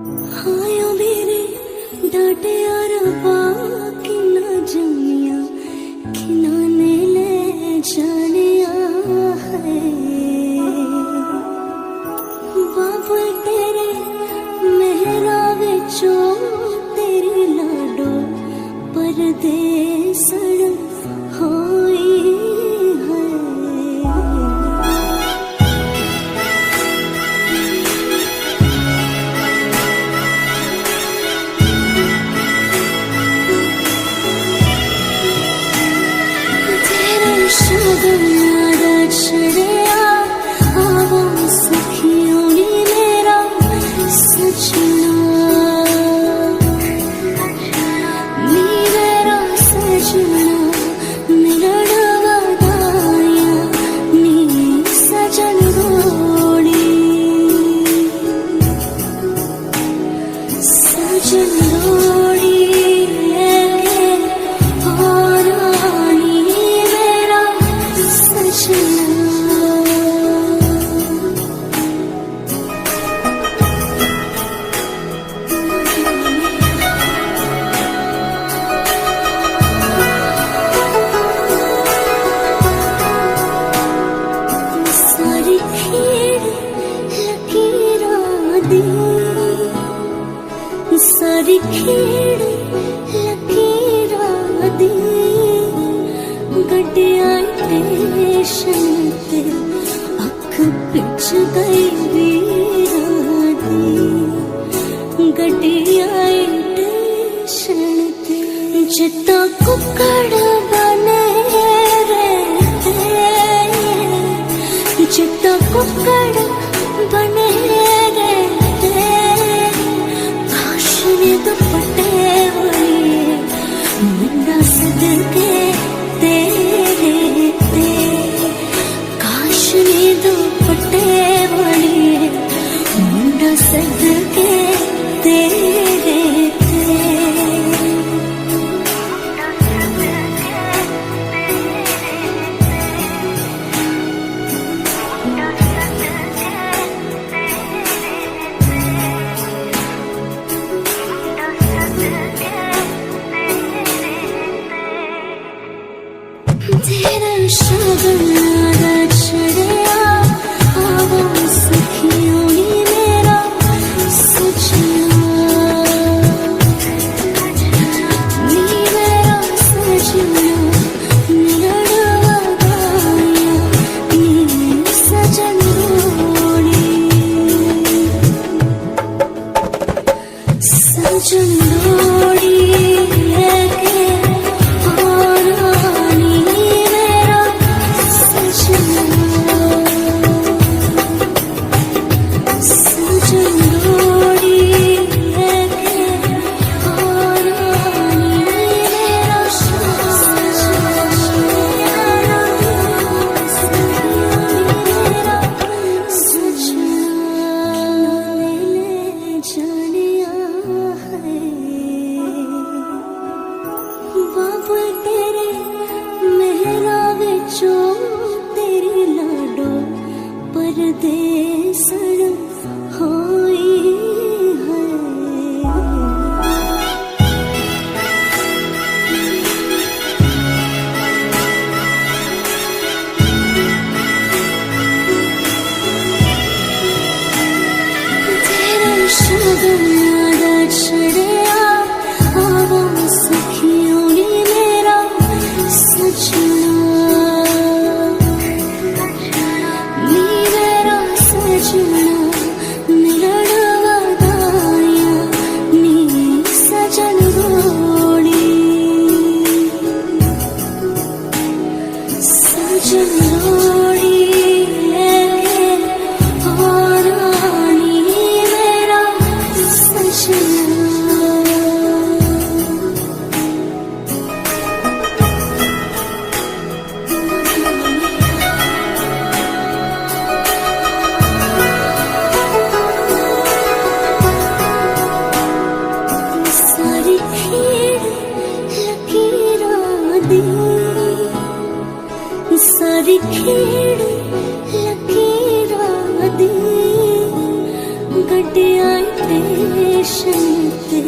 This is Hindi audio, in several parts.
आयो मेरे डाटे अरबा किन्ना जमिया किन्ना ने ले जानिया है। बाबू तेरे मेहरा विचो तेरी लाडो परदेसण होई है। शगुनारा छड़िया आवो सखियों नी मेरा सजना, नी मेरा सजना मिलन वदाया नी सजन रोड़ी, सजन रोड़ी सारी खेड़ लकीरा दी गड्डिया स्टेशन ते अख पिछ गई वीरा दी गड्डिया स्टेशन ते जिता कुकड़ बने रहते, जिता कुकड़ बने दुपट्टे वाली मुंडा सदके तेरे ते, काश ने दुपट्टे वाली मुंडा सदके तेरे ते। तेरा शगुनारा छड़िया आवो सखियों नी मेरा सजना, नी मेरा सजना मिलन वदाया नी सजन रोड़ी, सजन रोड़ी परदेसण होई है। तेरा शगुनारा छड़िया आवो सखियों नी मेरा सजना, सजना मिलन वदाया नी सजन रोड़ी, सजन रोड़ी और रानी मेरा सजना। सारी खेड़ लकीरा दी गड्डिया टेशन ते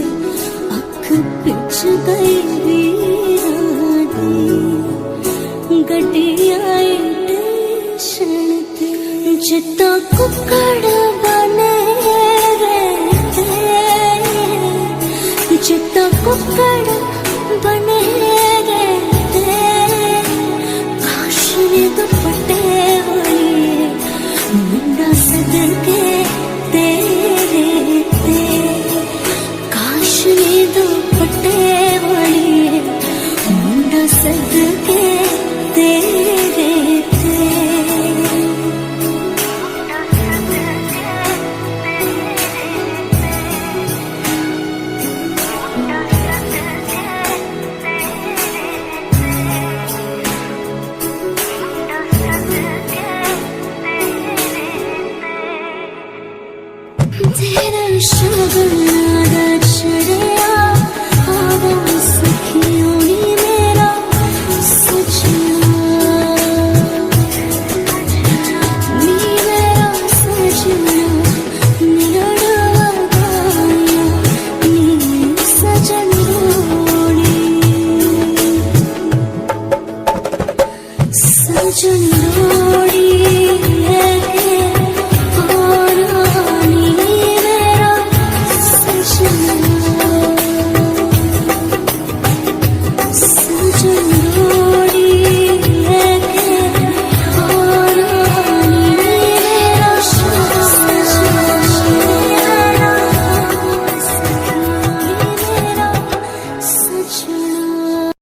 अख पिच गई वीरां दी गड्डी आई टेशन ते जिद्दां कुक्कड़ बने रहते जिद्दां कुक्कड़ बने रहते काश ने दुपट्टे वाली मुंडा सदके तेरे ते काश ने दुपट्टे वाली मुंडा सदके तेरे ते तेरा शगुन